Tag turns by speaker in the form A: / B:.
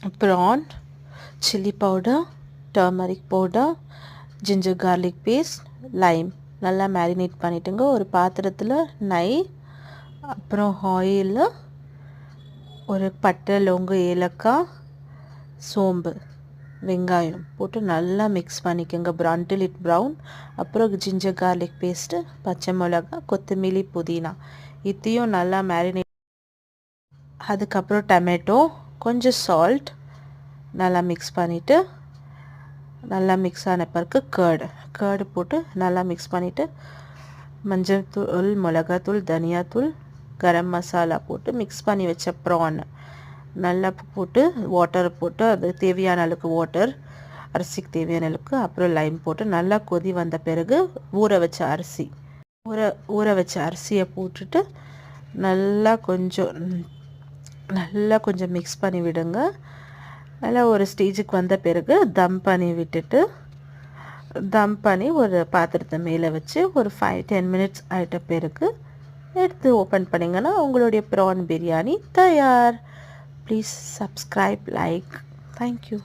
A: PRAN, chilli powder, turmeric powder, ginger garlic paste, lime நல்லா marinate பண்ணிவிட்டுங்க. ஒரு பாத்திரத்தில் நெய், அப்புறம் ஆயில், ஒரு பட்டை, லவங்கு, ஏலக்காய், சோம்பு, வெங்காயம் போட்டு நல்லா மிக்ஸ் பண்ணிக்கோங்க until it brown. அப்புறம் ஜிஞ்சர் கார்லிக் பேஸ்ட்டு, பச்சை மிளகாய், கொத்தமல்லி, புதினா இதையும் நல்லா மேரினேட். அதுக்கப்புறம் டொமேட்டோ, கொஞ்சம் சால்ட் நல்லா மிக்ஸ் பண்ணிவிட்டு, நல்லா மிக்ஸ் ஆன பிறகு கேர்டு போட்டு நல்லா மிக்ஸ் பண்ணிவிட்டு, மஞ்சள் தூள், மிளகாத்தூள், தனியாத்தூள், கரம் மசாலா போட்டு மிக்ஸ் பண்ணி வச்ச ப்ரான் நல்லா போட்டு வாட்டர் போட்டு அது தேவையான அளவுக்கு வாட்டர், அரிசிக்கு தேவையான அளவுக்கு, அப்புறம் லைம் போட்டு நல்லா கொதி வந்த பிறகு ஊற வச்ச அரிசியை போட்டுட்டு நல்லா கொஞ்சம் மிக்ஸ் பண்ணி விடுங்க. நல்லா ஒரு ஸ்டேஜுக்கு வந்த பிறகு தம் பண்ணி ஒரு பாத்திரத்தை மேலே வச்சு ஒரு 5-10 மினிட்ஸ் ஆகிட்ட பிறகு எடுத்து ஓப்பன் பண்ணிங்கன்னா உங்களுடைய ப்ரான் பிரியாணி தயார். Please subscribe, like. தேங்க்யூ.